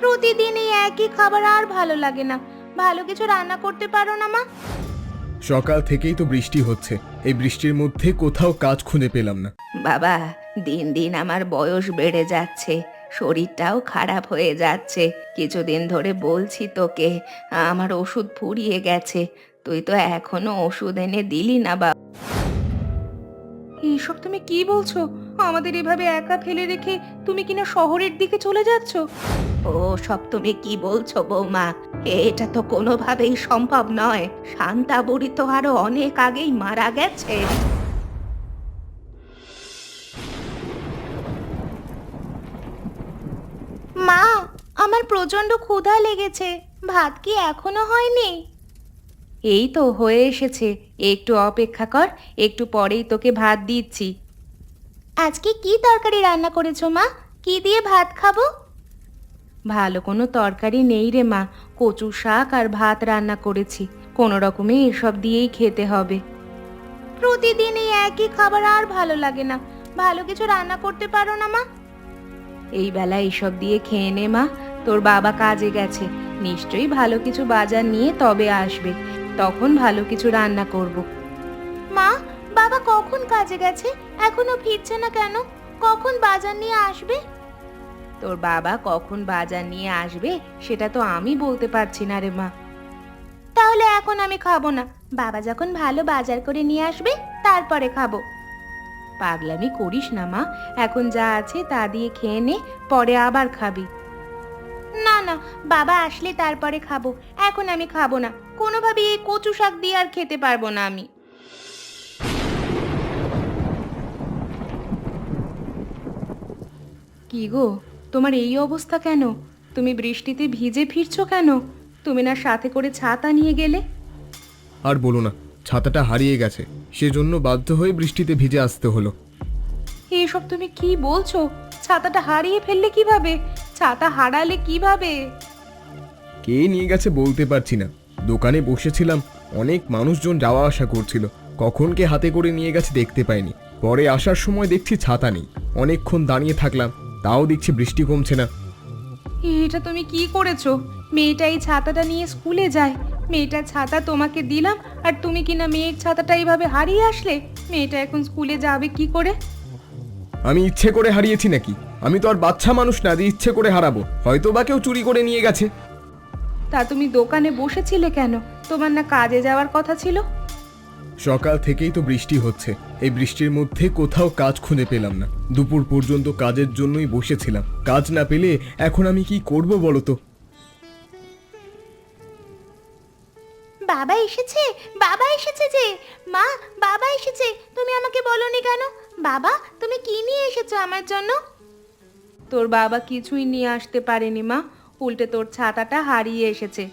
প্রতিদিন এই একই খাবার আর ভালো লাগে না। ভালো কিছু রান্না করতে পারো না মা? সকাল থেকেই তো বৃষ্টি হচ্ছে, এই বৃষ্টির মধ্যে কোথাও কাজ খুঁজে পেলাম না। বাবা, দিন দিন আমার বয়স বেড়ে যাচ্ছে, শরীরটাও খারাপ হয়ে যাচ্ছে। কিছুদিন ধরে বলছি তোকে, আমার ওষুধ ফুরিয়ে গেছে, তুই তো এখনো ওষুধ এনে দিলি না বাবা। এইসব তুমি কি বলছো? আমাদের এভাবে একা ফেলে রেখে তুমি কিনা শহরের দিকে চলে যাচ্ছ? ও সব তুমি কি বলছো বৌমা? এটা তো কোনোভাবেই সম্ভব নয়। শান্তা বুড়ি তো আরো অনেক আগেই মারা গেছে। মা, আমার প্রচন্ড ক্ষুধা লেগেছে, ভাত কি এখনো হয়নি? এই তো হয়ে এসেছে, একটু অপেক্ষা কর, একটু পরেই তোকে ভাত দিচ্ছি। আজকে কি তরকারি রান্না করেছো মা? কি দিয়ে ভাত খাবো? ভালো কোনো তরকারি নেই রে মা, কচু শাক আর ভাত রান্না করেছি, কোনো রকমে এসব দিয়েই খেতে হবে। প্রতিদিন এই একই খাবার আর ভালো লাগে না। ভালো কিছু রান্না করতে পারো না মা? এই বেলা এইসব দিয়ে খেয়ে নে মা, তোর বাবা কাজে গেছে, নিশ্চয়ই ভালো কিছু বাজার নিয়ে তবে আসবে, তখন ভালো কিছু রান্না করব। মা, বাবা কখন কাজে গেছে, এখনো ফিরছে না কেন? কখন বাজার নিয়ে আসবে? তোর বাবা কখন বাজার নিয়ে আসবে সেটা তো আমি বলতে পারছি না রে মা। তাহলে এখন আমি খাবো না, বাবা যখন ভালো বাজার করে নিয়ে আসবে তারপরে খাবো। পাগলামি করিস না মা, এখন যা আছে তা দিয়ে খেয়ে নে, পরে আবার খাবি। না না, বাবা আসলে তারপরে খাবো, এখন আমি খাবো না, কোনোভাবে এই কচু শাক দিয়ে আর খেতে পারবো না আমি। কি গো, তোমার এই অবস্থা কেন? তুমি বৃষ্টিতে ভিজে ফিরছো কেন? তুমি না সাথে করে ছাতা নিয়ে গেলে? আর বলো না, ছাতাটা হারিয়ে গেছে, সেজন্য বাধ্য হয়ে বৃষ্টিতে ভিজে আসতে হলো। এসব তুমি কি বলছো? ছাতাটা হারিয়ে ফেললে কিভাবে? ছাতা হারালে কিভাবে? কে নিয়ে গেছে বলতে পারছি না, দোকানে বসেছিলাম, অনেক মানুষজন যাওয়া আসা করছিল, কখন কে হাতে করে নিয়ে গেছে দেখতে পাইনি। পরে আসার সময় দেখছি ছাতা নেই, অনেকক্ষণ দাঁড়িয়ে থাকলাম, তাও দেখছি বৃষ্টি কমছে না। এটা তুমি কি করেছো? মেয়েটা এই ছাতাটা নিয়ে স্কুলে যায়, মেয়েটার ছাতা তোমাকে দিলাম, আর তুমি কিনা মেয়ের ছাতাটা এইভাবে হারিয়ে আসলে। মেয়েটা এখন স্কুলে যাবে কি করে? আমি ইচ্ছে করে হারিয়েছি নাকি? আমি তো আর বাচ্চা মানুষ না যে ইচ্ছে করে হারাবো, হয়তো বা কেউ চুরি করে নিয়ে গেছে। তা তুমি দোকানে বসেছিলে কেন? তোমার না কাজে যাওয়ার কথা ছিল? সকাল থেকেই তো বৃষ্টি হচ্ছে, এই বৃষ্টির মধ্যে কোথাও কাজ খুঁজে পেলাম না, দুপুর পর্যন্ত কাজের জন্যই বসেছিলাম, কাজ না পেলে এখন আমি কি করব বলো তো? বাবা এসেছে, বাবা এসেছে যে। মা, বাবা এসেছে, তুমি আমাকে বলনি কেন? বাবা, তুমি কি নিয়ে এসেছো আমার জন্য? তোর বাবা কিছুই নিয়ে আসতে পারেনি মা, উল্টে তোর ছাতাটা হারিয়ে এসেছে।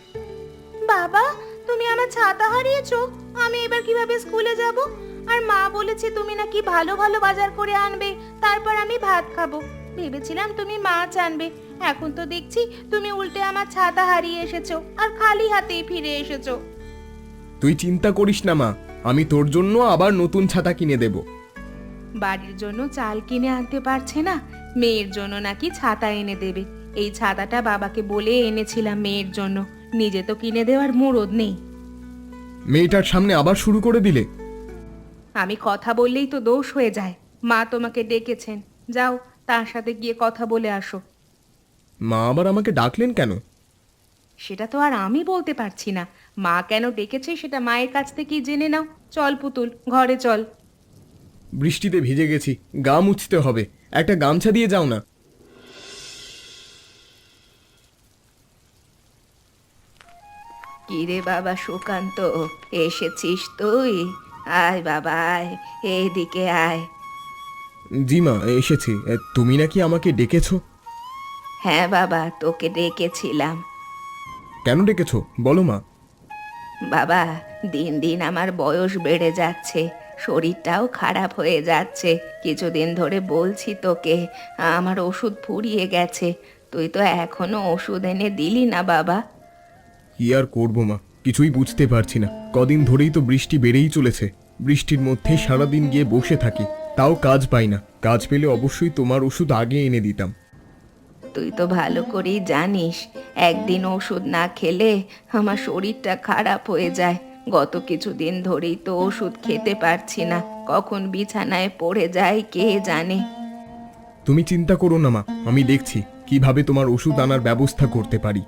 বাবা, তুমি আমার ছাতা হারিয়েছো, আমি এবার কিভাবে স্কুলে যাব? আর মা বলেছে তুমি নাকি ভালো ভালো বাজার করে আনবে, তারপর আমি ভাত খাবো। ভেবেছিলাম তুমি মাছ আনবে, এখন তো দেখছি তুমি উল্টে আমার ছাতা হারিয়ে এসেছো, আর খালি হাতেই ফিরে এসেছো। তুই চিন্তা করিস না মা, আমি তোর জন্য আবার নতুন ছাতা কিনে দেব। বাড়ির জন্য চাল কিনে আনতে পারছে না, মেয়ের জন্য নাকি ছাতা এনে দেবে। এই ছাতাটা বাবাকে বলে এনেছিলাম মেয়ের জন্য, নিজে তো কিনে দেওয়ার মুরদ নেই। মেয়েটার সামনে আবার শুরু করে দিলে। আমি কথা বললেই তো দোষ হয়ে যায়। মা তোমাকে ডেকেছেন, যাও তার সাথে গিয়ে কথা বলে আসো। মা আবার আমাকে ডাকলেন কেন? সেটা তো আর আমি বলতে পারছি না, মা কেন ডেকেছে সেটা মায়ের কাছ থেকেই জেনে নাও। চল পুতুল, ঘরে চল। বৃষ্টিতে ভিজে গেছি, গা মুছতে হবে, একটা গামছা দিয়ে যাও না। কিরে বাবা সুকান্ত, এসেছিস তুই? আয় বাবা আয়, এইদিকে আয়। জি মা, এসেছি। তুমি নাকি আমাকে ডেকেছো? হ্যাঁ বাবা, তোকে ডেকেছিলাম। কেন ডেকেছো বলো মা? বাবা, দিন দিন আমার বয়স বেড়ে যাচ্ছে, শরীরটাও খারাপ হয়ে যাচ্ছে, কিছুদিন ধরে বলছি তোকে, আমার ওষুধ ফুরিয়ে গেছে, তুই তো এখনো ওষুধ এনে দিলি না বাবা। কি আর করবো মা, কিছুই বুঝতে পারছি না, কদিন ধরেই তো বৃষ্টি বেড়েই চলেছে, বৃষ্টির মধ্যে সারাদিন গিয়ে বসে থাকি, তাও কাজ পাই না, কাজ পেলে অবশ্যই তোমার ওষুধ আগে এনে দিতাম। তুই তো ভালো করেই জানিস একদিন ওষুধ না খেলে আমার শরীরটা খারাপ হয়ে যায়। গত কিছুদিন ধরেই তো ওষুধ খেতে পারছি না, কখন বিছানায় পড়ে যায় কে জানে। তুমি চিন্তা করো না মা, আমি দেখছি কিভাবে তোমার ওষুধ আনার ব্যবস্থা করতে পারি।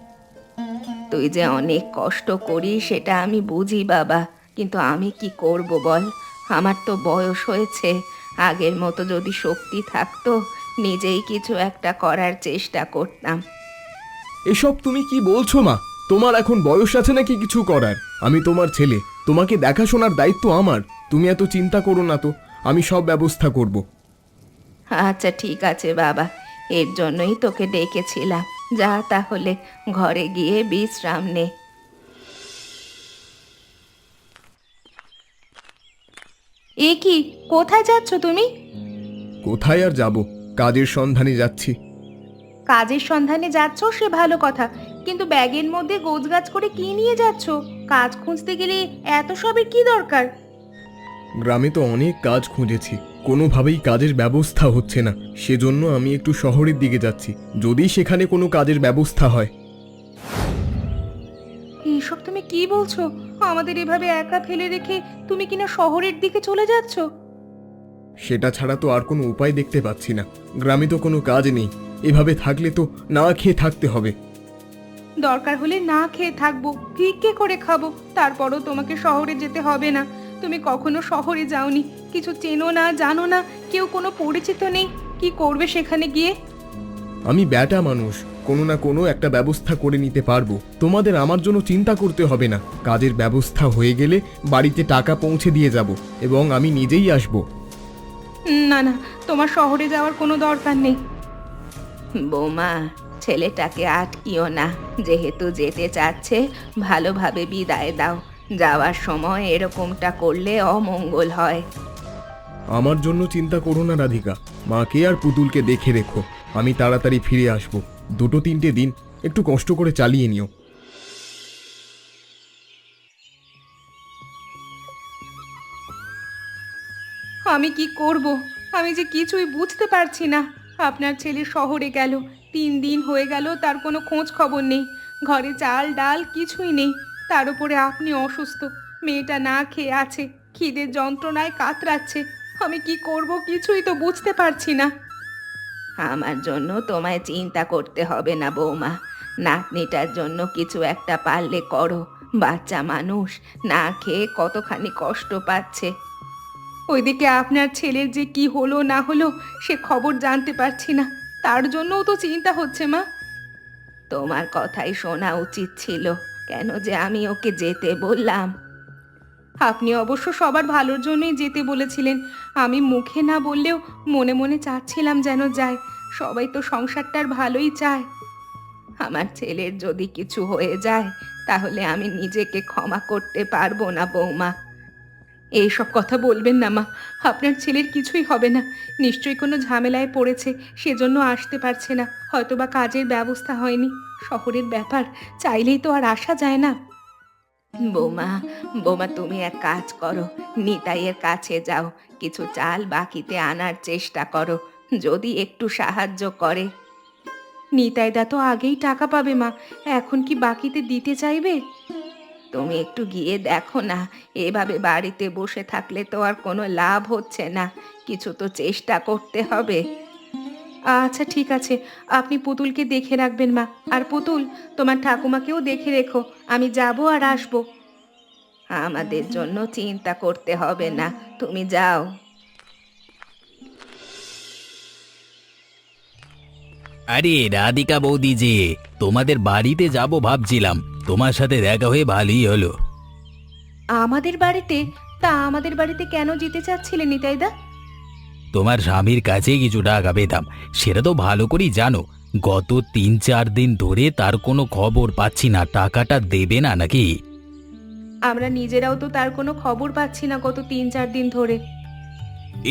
তুই যে অনেক কষ্ট করিস সেটা আমি বুঝি বাবা, কিন্তু আমি কি করব বল? আমার তো বয়স হয়েছে, আগের মতো যদি শক্তি থাকতো নিজেই কিছু একটা করার চেষ্টা করতাম। এসব তুমি কি বলছো মা? তোমার এখন বয়স আছে নাকি কিছু করার? আমি তোমার ছেলে, তোমাকে দেখাশোনার দায়িত্ব আমার। তুমি এত চিন্তা করো না তো, আমি সব ব্যবস্থা করব। আচ্ছা ঠিক আছে বাবা, এর জন্যই তোকে ডেকেছিলাম। যা তাহলে ঘরে গিয়ে বিশ্রাম নে। এ কি, কোথায় যাচ্ছ তুমি? কোথায় আর যাব, কাজের সন্ধানে যাচ্ছি। কাজের সন্ধানে যাচ্ছ সে ভালো কথা, কিন্তু ব্যাগের মধ্যে গোছগাছ করে কি নিয়ে যাচ্ছ? কাজ খুঁজতে গেলে এত সবের কি দরকার? গ্রামে তো অনেক কাজ খুঁজেছি, কোনোভাবেই কাজের ব্যবস্থা হচ্ছে না। সেজন্য আমি একটু শহরের দিকে যাচ্ছি, যদি সেখানে কোনো কাজের ব্যবস্থা হয়। এইসব তুমি কি বলছো? আমাদের এভাবে একা ফেলে রেখে তুমি কিনা শহরের দিকে চলে যাচ্ছ? সেটা ছাড়া তো আর কোনো উপায় দেখতে পাচ্ছি না। গ্রামে তো কোনো কাজ নেই, এভাবে থাকলে তো না খেয়ে থাকতে হবে। দরকার হলে না খেয়ে থাকবো, ভিক্ষে করে খাবো, তারপরও তোমাকে শহরে যেতে হবে না। তুমি কখনো শহরে যাওনি, কিছু চেনো না, জানো না, কেউ কোনো পরিচিত নেই, কি করবে সেখানে গিয়ে? আমি ব্যাটা মানুষ, কোনো না কোনো একটা ব্যবস্থা করে নিতে পারবো। তোমাদের আমার জন্য চিন্তা করতে হবে না। কাজের ব্যবস্থা হয়ে গেলে বাড়িতে টাকা পৌঁছে দিয়ে যাব এবং আমি নিজেই আসব। না না, তোমার শহরে যাওয়ার কোনো দরকার নেই। বৌমা, ছেলেটাকে আটকিও না, যেহেতু যেতে চাচ্ছে ভালোভাবে বিদায় দাও। যাওয়ার সময় এরকমটা করলে অমঙ্গল হয়। আমার জন্য চিন্তা করো না রাধিকা, মাকে আর পুতুলকে দেখে রেখো। আমি তাড়াতাড়ি ফিরে আসব। 2-3টে দিন একটু কষ্ট করে চালিয়ে নিও। আমি কি করব? আমি যে কিছুই বুঝতে পারছি না। আপনার ছেলে শহরে গেল, 3 দিন হয়ে গেল, তার কোনো খোঁজ খবর নেই। ঘরে চাল ডাল কিছুই নেই, তার উপরে আপনি অসুস্থ, মেয়েটা না খেয়ে আছে, খিদের যন্ত্রণায় কাতরাচ্ছে। আমি কি করব কিছুই তো বুঝতে পারছি না। আমার জন্য তোমায় চিন্তা করতে হবে না বৌমা, নাতনিটার জন্য কিছু একটা পারলে করো। বাচ্চা মানুষ, না খেয়ে কতখানি কষ্ট পাচ্ছে। ওইদিকে আপনার ছেলের যে কি হলো না হলো সে খবর জানতে পারছি না, তার জন্যও তো চিন্তা হচ্ছে মা। তোমার কথাই শোনা উচিত ছিল, কেন যে আমি ওকে যেতে বললাম। আপনি অবশ্য সবার ভালোর জন্যই যেতে বলেছিলেন, আমি মুখে না বললেও মনে মনে চাচ্ছিলাম যেন যায়। সবাই তো সংসারটার ভালোই চায়। আমার ছেলের যদি কিছু হয়ে যায় তাহলে আমি নিজেকে ক্ষমা করতে পারবো না বৌমা। এইসব কথা বলবেন না মা, আপনার ছেলের কিছুই হবে না। নিশ্চয়ই কোনো ঝামেলায় পড়েছে, সেজন্য আসতে পারছে না, হয়তোবা কাজের ব্যবস্থা হয়নি। শহরের ব্যাপার, চাইলেই তো আর আসা যায় না। বৌমা, বৌমা তুমি এক কাজ করো, নিতাইয়ের কাছে যাও, কিছু চাল বাকিতে আনার চেষ্টা করো, যদি একটু সাহায্য করে। নিতাইদা তো আগেই টাকা পাবে মা, এখন কি বাকিতে দিতে চাইবে? তুমি একটু গিয়ে দেখো না, এভাবে বাড়িতে বসে থাকলে তো আর কোনো লাভ হচ্ছে না, কিছু তো চেষ্টা করতে হবে। আচ্ছা ঠিক আছে, আপনি পুতুলকে দেখে রাখবেন মা। আর পুতুল, তোমার ঠাকুমাকেও দেখে রেখো, আমি যাব আর আসবো। আমাদের জন্য চিন্তা করতে হবে না, তুমি যাও। আরে রাধিকা বৌদি যে, তোমাদের বাড়িতে যাব ভাবছিলাম, তোমার সাথে দেখা হয়ে ভালোই হলো। আমাদের বাড়িতে? তা আমাদের বাড়িতে কেন যেতে চাচ্ছিলেন নিতাইদা? তোমার স্বামীর কাছে কিছু টাকা পেতাম, সেটা তো ভালো করেই জানো। গত 3-4 দিন ধরে তার কোনো খবর পাচ্ছি না, টাকাটা দেবে না নাকি? আমরা নিজেরাও তো তার কোনো খবর পাচ্ছি না গত 3-4 দিন ধরে।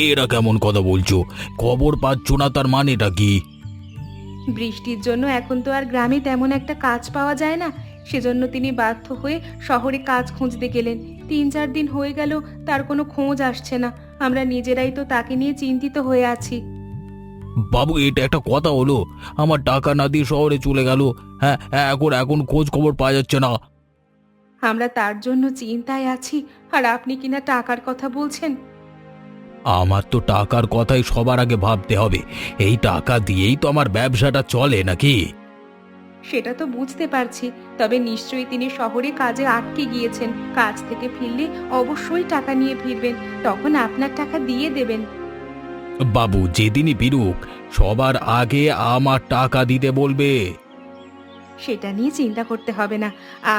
এরা কেমন কথা বলছো? খবর পাচ্ছ না তার মানেটা কি? বৃষ্টির জন্য এখন তো আর গ্রামে তেমন একটা কাজ পাওয়া যায় না, সেজন্য তিনি বাধ্য হয়ে শহরে কাজ খুঁজতে গেলেন। 3-4 দিন হয়ে গেল, তার কোনো খোঁজ আসছে না। আমরা নিজেরাই তো তাকে নিয়ে চিন্তিত হয়ে আছি। বাবু, এটা একটা কথা হলো? আমার টাকা না দিয়ে শহরে চলে গেল। হ্যাঁ, এখন এখন খোঁজ খবর পাওয়া যাচ্ছে না। আমরা তার জন্য চিন্তায় আছি, আর আপনি কিনা টাকার কথা বলছেন। আমার তো টাকার কথাই সবার আগে ভাবতে হবে। এই টাকা দিয়েই তো আমার ব্যবসাটা চলে নাকি? সেটা তো বুঝতে পারছি, তবে নিশ্চয়ই তিনি শহরে কাজে আটকে গিয়েছেন। কাজ থেকে ফিরলে অবশ্যই টাকা নিয়ে ফিরবেন, তখন আপনার টাকা দিয়ে দেবেন। বাবু, যেদিনই ফিরুক সবার আগে আমার টাকা দিতে বলবে। সেটা নিয়ে চিন্তা করতে হবে না,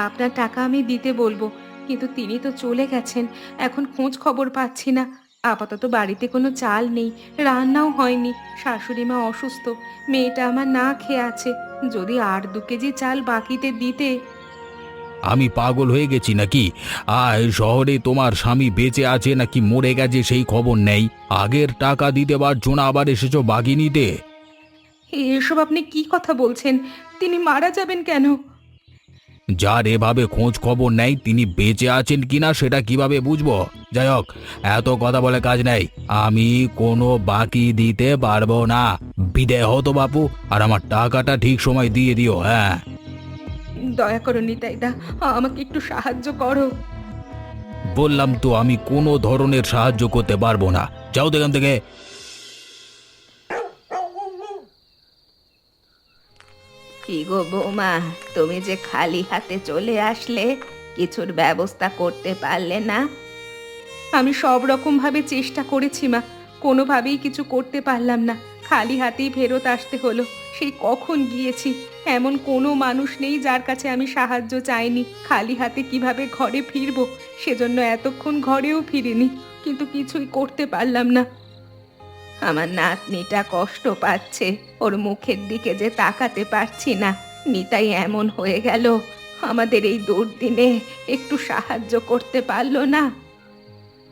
আপনার টাকা আমি দিতে বলবো। কিন্তু তিনি তো চলে গেছেন, এখন খোঁজ খবর পাচ্ছি না। আপাতত বাড়িতে কোনো চাল নেই, রান্নাও হয়নি, শাশুড়ি মা অসুস্থ, মেয়েটা আমার না খেয়ে আছে। যদি আর 2 কেজি চাল বাকিতে দিতে। আমি পাগল হয়ে গেছি নাকি? শহরে তোমার স্বামী বেঁচে আছে নাকি মরে গেছে সেই খবর নেই, আগের টাকা দিতে পারছো না, আবার এসেছো বাকি নিতে। এসব আপনি কি কথা বলছেন? তিনি মারা যাবেন কেন? যার এভাবে খোঁজ খবর নেই তিনি বেঁচে আছেন কিনা সেটা কিভাবে বুঝবো? যাই হোক, এত কথা বলে কাজ নেই। আমি কোনো বাকি দিতে পারবো না। বিদেয় হতো বাপু, আর আমার টাকাটা ঠিক সময় দিয়ে দিও। হ্যাঁ, দয়া করো নিতাইদা, আমাকে একটু সাহায্য করো। বললাম তো আমি কোনো ধরনের সাহায্য করতে পারবো না। যাও এখান থেকে। কি গো বৌমা, তুমি যে খালি হাতে চলে আসলে, কিছুর ব্যবস্থা করতে পারলে না? আমি সব রকম ভাবে চেষ্টা করেছি মা, কোনোভাবেই কিছু করতে পারলাম না। খালি হাতেই ফেরত আসতে হলো। সেই কখন গিয়েছি, এমন কোনো মানুষ নেই যার কাছে আমি সাহায্য চাইনি। খালি হাতে কিভাবে ঘরে ফিরবো, সেজন্য এতক্ষণ ঘরেও ফিরিনি, কিন্তু কিছুই করতে পারলাম না। আমার নাতনিটা কষ্ট পাচ্ছে, ওর মুখের দিকে যে তাকাতে পারছি না। নিতাই এমন হয়ে গেল, আমাদের এই দুর্দিনে একটু সাহায্য করতে পারলো না।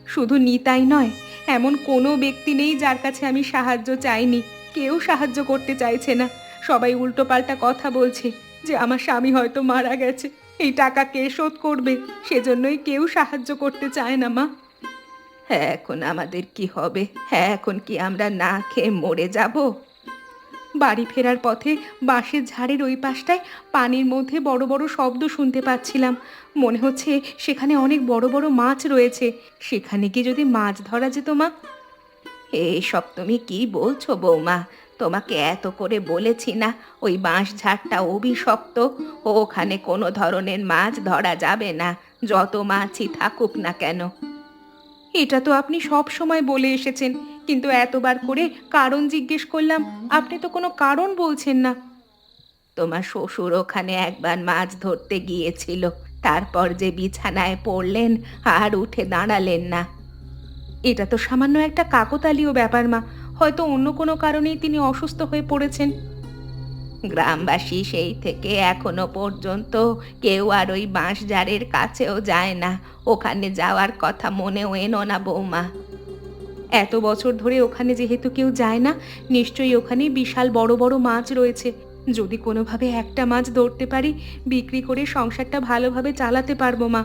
শুধু নিতাই নয়, এমন কোনো ব্যক্তি নেই যার কাছে আমি সাহায্য চাইনি। কেউ সাহায্য করতে চাইছে না। সবাই উল্টোপাল্টা কথা বলছে যে আমার স্বামী হয়তো মারা গেছে, এই টাকা কে শোধ করবে, সেজন্যই কেউ সাহায্য করতে চায় না মা। হ্যাঁ, এখন আমাদের কি হবে? হ্যাঁ, এখন কি আমরা না খেয়ে মরে যাব? বাড়ি ফেরার পথে বাঁশের ঝাড়ের ওই পাশটায় পানির মধ্যে বড় বড় শব্দ শুনতে পাচ্ছিলাম। মনে হচ্ছে সেখানে অনেক বড় বড় মাছ রয়েছে। সেখানে কি যদি মাছ ধরা যেত মা? এসব তুমি কি বলছো বৌমা? তোমাকে এত করে বলেছি না ওই বাঁশ ঝাড়টা অভিশপ্ত, ওখানে কোনো ধরনের মাছ ধরা যাবে না, যত মাছই থাকুক না কেন। এটা তো আপনি সব সময় বলে এসেছেন, কিন্তু এতবার করে কারণ জিজ্ঞেস করলাম, আপনি তো কোনো কারণ বলছেন না। তোমার শ্বশুর ওখানে একবার মাছ ধরতে গিয়েছিল, তারপর যে বিছানায় পড়লেন আর উঠে দাঁড়ালেন না। এটা তো সামান্য একটা কাকতালীয় ব্যাপার মা, হয়তো অন্য কোনো কারণেই তিনি অসুস্থ হয়ে পড়েছেন। গ্রামবাসী সেই থেকে এখনো পর্যন্ত কেউ আর ওই বাঁশঝাড়ের কাছেও যায় না। ওখানে যাওয়ার কথা মনেও এনো না বৌমা। এত বছর ধরে ওখানে যেহেতু কেউ যায় না, নিশ্চয়ই ওখানে বিশাল বড় বড় মাছ রয়েছে। যদি কোনোভাবে একটা মাছ ধরতে পারি, বিক্রি করে সংসারটা ভালোভাবে চালাতে পারবো মা।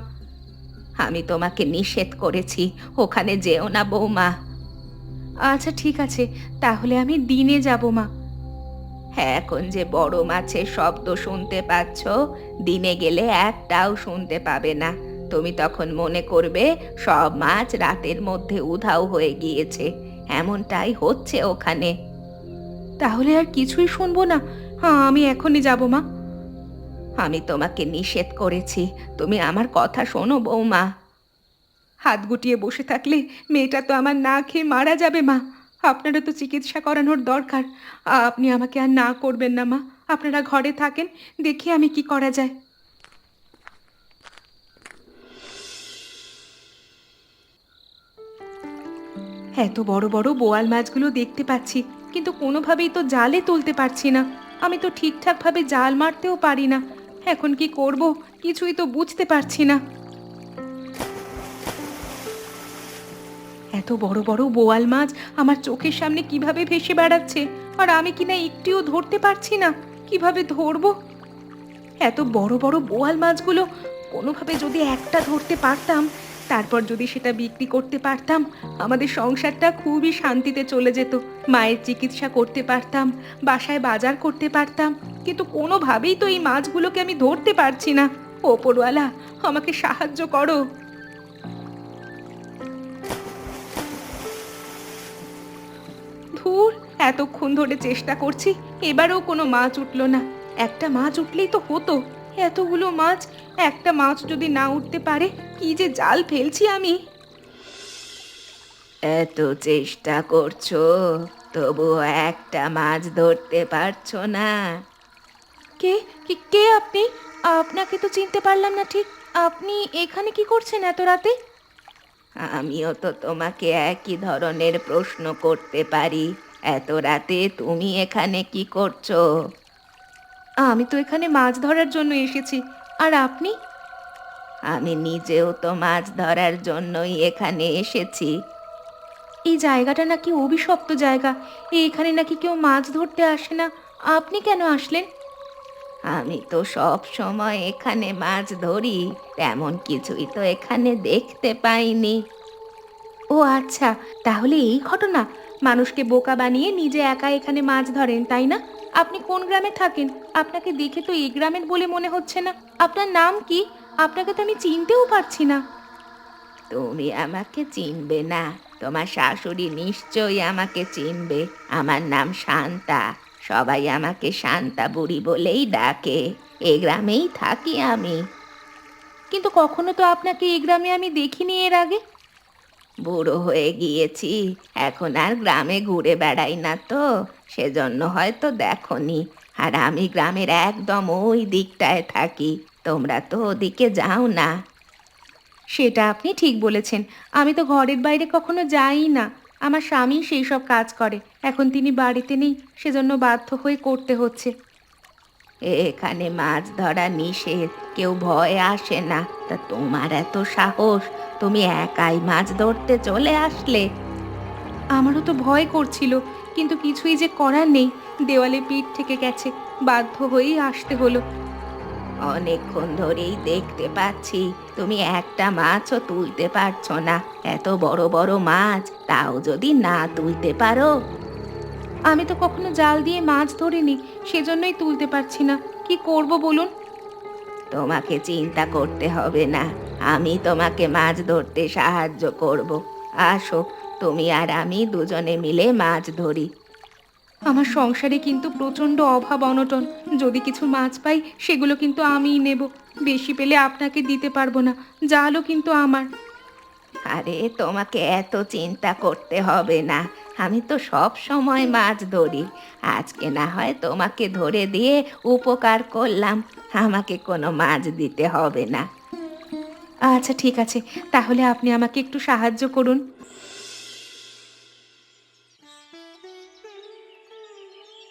আমি তোমাকে নিষেধ করেছি, ওখানে যেও না বৌমা। আচ্ছা ঠিক আছে, তাহলে আমি দিনে যাব মা। হ্যাঁ, এখন যে বড় মাছের শব্দ শুনতে পাচ্ছ, দিনে গেলে একটাও শুনতে পাবে না। তুমি তখন মনে করবে সব মাছ রাতের মধ্যে উধাও হয়ে গিয়েছে। এমনটাই হচ্ছে ওখানে। তাহলে আর কিছুই শুনবো না? হ্যাঁ, আমি এখনই যাব মা। আমি তোমাকে নিষেধ করেছি, তুমি আমার কথা শোনো বৌমা। হাত গুটিয়ে বসে থাকলে মেয়েটা তো আমার না খেয়ে মারা যাবে মা। আপনারা তো চিকিৎসা করানোর দরকার। আপনি আমাকে আর না করবেন না মা, আপনারা ঘরে থাকেন, দেখি আমি কি করা যায়। এত বড় বড় বোয়াল মাছগুলো দেখতে পাচ্ছি, কিন্তু কোনোভাবেই তো জালে তুলতে পারছি না। আমি তো ঠিকঠাকভাবে জাল মারতেও পারি না। এখন কি করব কিছুই তো বুঝতে পারছি না। এত বড় বড় বোয়াল মাছ আমার চোখের সামনে কিভাবে ভেসে বেড়াচ্ছে, আর আমি কিনা একটিও ধরতে পারছি না। কিভাবে ধরবো? এত বড় বড় বোয়াল মাছগুলো কোনোভাবে যদি একটা ধরতে পারতাম, তারপর যদি সেটা বিক্রি করতে পারতাম আমাদের সংসারটা খুবই শান্তিতে চলে যেত। মায়ের চিকিৎসা করতে পারতাম, বাসায় বাজার করতে পারতাম, কিন্তু কোনোভাবেই তো এই মাছগুলোকে আমি ধরতে পারছি না। ওপরওয়ালা, আমাকে সাহায্য করো। ধুর, এতক্ষণ ধরে চেষ্টা করছি, এবারেও কোনো মাছ উঠলো না। একটা মাছ উঠলেই তো হতো। এতগুলো মাছ, একটা মাছ যদি না উঠতে পারে, কি যে জাল ফেলছি আমি। এত চেষ্টা করছো, তবুও একটা মাছ ধরতে পারছো না। কে কে কে আপনি? আপনাকে তো চিনতে পারলাম না ঠিক। আপনি এখানে কি করছেন এত রাতে? আমিও তো তোমাকে একই ধরনের প্রশ্ন করতে পারি। এত রাতে তুমি এখানে কি করছো? আমি তো এখানে মাছ ধরার জন্য এসেছি। আর আপনি? আমি নিজেও তো মাছ ধরার জন্যই এখানে এসেছি। এই জায়গাটা নাকি অভিশপ্ত জায়গা, এখানে নাকি কেউ মাছ ধরতে আসে না। আপনি কেন আসলেন? আমি তো সব সময় এখানে মাছ ধরি, তেমন কিছুই তো এখানে দেখতে পাইনি। ও আচ্ছা, তাহলে এই ঘটনা। মানুষকে বোকা বানিয়ে নিজে একা এখানে মাছ ধরেন, তাই না? আপনি কোন গ্রামে থাকেন? আপনাকে দেখে তো এই গ্রামের বলে মনে হচ্ছে না। আপনার নাম কি? আপনাকে তো আমি চিনতেও পারছি না। তুমি আমাকে চিনবে না? তোমার শাশুড়ি নিশ্চয়ই আমাকে চিনবে। আমার নাম শান্তা। সবাই আমাকে শান্তা বুড়ি বলেই ডাকে। এই গ্রামেই থাকি আমি। কিন্তু কখনো তো আপনাকে এই গ্রামে আমি দেখিনি এর আগে। বুড়ো হয়ে গিয়েছি, এখন আর গ্রামে ঘুরে বেড়াই না তো, সেজন্য হয়তো দেখনি। আর আমি গ্রামের একদম ওই দিকটায় থাকি, তোমরা তো ওদিকে যাও না। সেটা আপনি ঠিক বলেছেন। আমি তো ঘরের বাইরে কখনো যাই না। আমার স্বামী সেই সব কাজ করে। এখন তিনি বাড়িতে নেই, সেজন্য বাধ্য হয়ে করতে হচ্ছে। এখানে মাছ ধরা নিষেধ, কেউ ভয়ে আসে না। তা তোমার এত সাহস, তুমি একাই মাছ ধরতে চলে আসলে? আমারও তো ভয় করছিল, কিন্তু কিছুই যে করার নেই। দেওয়ালে পিঠ থেকে গেছে, বাধ্য হয়েই আসতে হলো। অনেকক্ষণ ধরেই দেখতে পাচ্ছি তুমি একটা মাছও তুলতে পারছো না। এত বড় বড় মাছ, তাও যদি না তুলতে পারো। আমি তো কখনো জাল দিয়ে মাছ ধরিনি, সেজন্যই তুলতে পারছি না। কি করব বলুন? তোমাকে চিন্তা করতে হবে না, আমি তোমাকে মাছ ধরতে সাহায্য করব। আসো, তুমি আর আমি দুজনে মিলে মাছ ধরি। আমার সংসারে কিন্তু প্রচণ্ড অভাব অনটন। যদি কিছু মাছ পাই সেগুলো কিন্তু আমিই নেব। বেশি পেলে আপনাকে দিতে পারবো না, জালও কিন্তু আমার। আরে তোমাকে এত চিন্তা করতে হবে না, আমি তো সব সময় মাছ ধরি। আজকে না হয় তোমাকে ধরে দিয়ে উপকার করলাম, আমাকে কোনো মাছ দিতে হবে না। আচ্ছা ঠিক আছে, তাহলে আপনি আমাকে একটু সাহায্য করুন।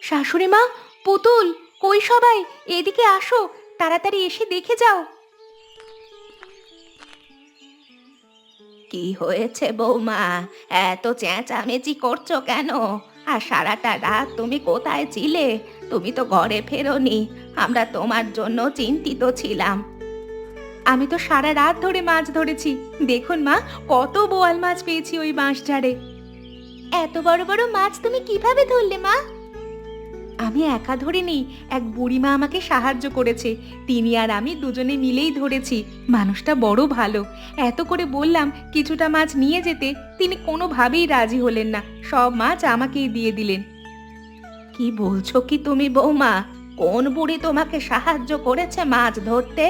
শাশুড়ি মা, পুতুল, কই সবাই? এদিকে আসো, তাড়াতাড়ি এসে দেখে যাও। কি হয়েছে বৌমা? এত চেঁচামেচি করছো কেন? আর সারাটা রাত তুমি কোথায় ছিলে? তুমি তো ঘরে ফেরোনি, আমরা তোমার জন্য চিন্তিত ছিলাম। আমি তো সারা রাত ধরে মাছ ধরেছি। দেখুন মা, কত বোয়াল মাছ পেয়েছি ওই বাঁশঝাড়ে। এত বড় বড় মাছ তুমি কিভাবে ধরলে মা? আমি একা ধরিনি, এক বুড়িমা আমাকে সাহায্য করেছে। তিনি আর আমি দুজনে মিলেই ধরেছি। মানুষটা বড় ভালো। এত করে বললাম কিছুটা মাছ নিয়ে যেতে, তিনি কোনোভাবেই রাজি হলেন না। সব মাছ আমাকেই দিয়ে দিলেন। কি বলছো কি তুমি বৌমা? কোন বুড়ি তোমাকে সাহায্য করেছে মাছ ধরতে,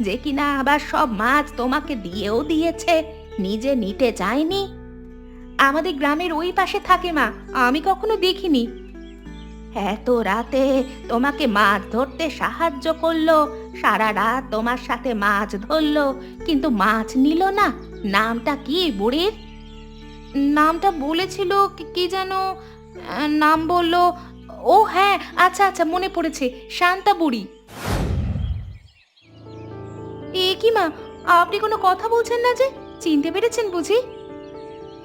যে কিনা আবার সব মাছ তোমাকে দিয়েও দিয়েছে, নিজে নিতে চায়নি? আমাদের গ্রামের ওই পাশে থাকে মা, আমি কখনো দেখিনি। এত রাতে তোমাকে মাছ ধরতে সাহায্য করলো, সারা রাত তোমার সাথে মাছ ধরলো, কিন্তু মাছ নিল না। নামটা কি বুড়ির? নামটা বলেছিল কি যেন, নাম বললো। ও হ্যাঁ, আচ্ছা আচ্ছা, মনে পড়েছে, শান্তা বুড়ি। এ কি মা, আপনি কোনো কথা বলছেন না যে? চিনতে পেরেছেন বুঝি?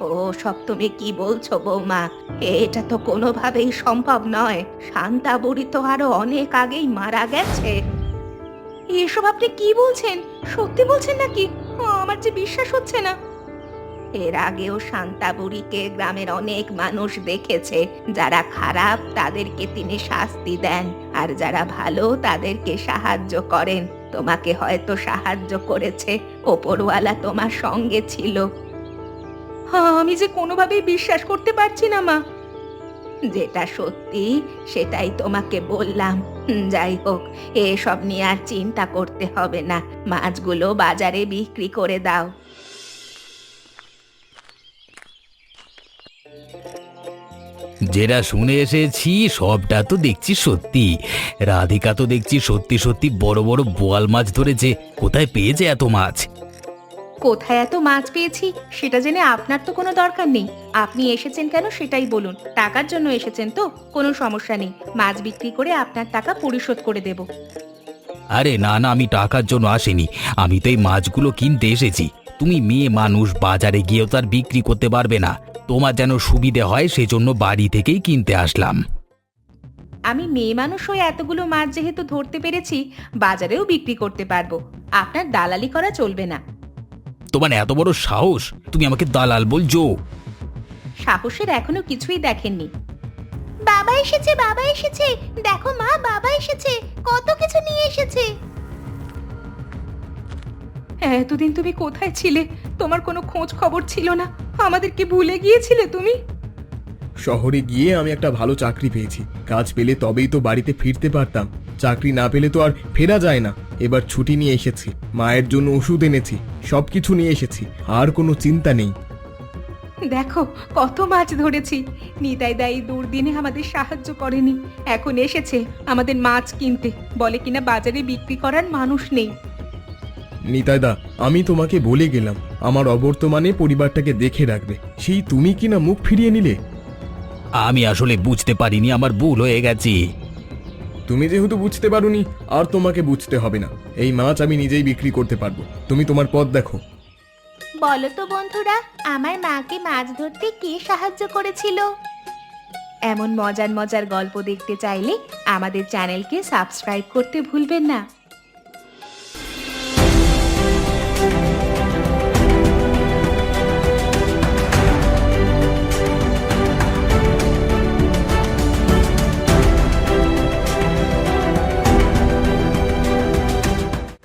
ও সব তুমি কি বলছো বৌমা? এটা তো কোনোভাবেই সম্ভব নয়। শান্তা বুড়ি তো আরো অনেক আগেই মারা গেছে। এসব আপনি কি বলছেন? সত্যি বলছেন নাকি? আমার যে বিশ্বাস হচ্ছে না। এর আগেও শান্তা বুড়িকে গ্রামের অনেক মানুষ দেখেছে। যারা খারাপ তাদেরকে তিনি শাস্তি দেন, আর যারা ভালো তাদেরকে সাহায্য করেন। তোমাকে হয়তো সাহায্য করেছে, ওপরওয়ালা তোমার সঙ্গে ছিল। হ্যাঁ, আমি যে কোনোভাবেই বিশ্বাস করতে পারছি না মা। যেটা সত্যি সেটাই তোমাকে বললাম। যাই হোক, এসব নিয়ে আর চিন্তা করতে হবে না। মাছগুলো বাজারে বিক্রি করে দাও। যেটা শুনে এসেছি সবটা তো দেখছি সত্যি। রাধিকা তো দেখছি সত্যি সত্যি বড় বড় বোয়াল মাছ ধরেছে। কোথায় পেয়েছে এত মাছ? কোথায় এত মাছ পেয়েছি সেটা জেনে আপনার তো কোনো দরকার নেই। আপনি এসেছেন কেন সেটাই বলুন। টাকার জন্য এসেছেন তো? কোনো সমস্যা নেই, মাছ বিক্রি করে আপনার টাকা পরিশোধ করে দেব। আরে না না, আমি টাকার জন্য আসিনি। আমি তো এই মাছগুলো কিনতে এসেছি। তুমি মেয়ে মানুষ, বাজারে গিয়েও তার বিক্রি করতে পারবে না। তোমার যেন সুবিধে হয় সেজন্য বাড়ি থেকেই কিনতে আসলাম। আমি মেয়ে মানুষ হয়ে এতগুলো মাছ যেহেতু ধরতে পেরেছি, বাজারেও বিক্রি করতে পারবো। আপনার দালালি করা চলবে না। তোমার এত বড় সাহস, তুমি আমাকে দালাল বলছো? সাহসের এখনো কিছুই দেখেননি। বাবা এসেছে, বাবা এসেছে, দেখো মা, বাবা এসেছে, কত কিছু নিয়ে এসেছে। এতদিন তুমি কোথায় ছিলে? তোমার কোনো খোঁজ খবর ছিল না। আমাদেরকে ভুলে গিয়েছিলে তুমি? শহরে গিয়ে আমি একটা ভালো চাকরি পেয়েছি। কাজ পেলে তবেই তো বাড়িতে ফিরতে পারতাম। চাকরি না পেলে তো আর ফেরা যায় না। এবার ছুটি নিয়ে এসেছি, মায়ের জন্য ওষুধ এনেছি, সবকিছু নিয়ে এসেছি। আর কোনো চিন্তা নেই। দেখো কত মাছ ধরেছি। নিতাই দা এই দুর্দিনে আমাদের সাহায্য করেনি, এখন এসেছে আমাদের মাছ কিনতে। বলে কিনা বাজারে বিক্রি করার মানুষ নেই। নিতাইদা, আমি তোমাকে বলে গেলাম আমার অবর্তমানে পরিবারটাকে দেখে রাখবে, সেই তুমি কিনা মুখ ফিরিয়ে নিলে। আমি আসলে বুঝতে পারিনি, আমার ভুল হয়ে গেছে। তুমি যেহেতু বুঝতে পারোনি, আর তোমাকে বুঝতে হবে না। এই মাছ আমি নিজেই বিক্রি করতে পারবো। তুমি তোমার পথ দেখো। বলো তো বন্ধুরা, আমার মাকে মাছ ধরতে কে সাহায্য করেছিল? এমন মজার মজার গল্প দেখতে চাইলে আমাদের চ্যানেলকে সাবস্ক্রাইব করতে ভুলবেন না।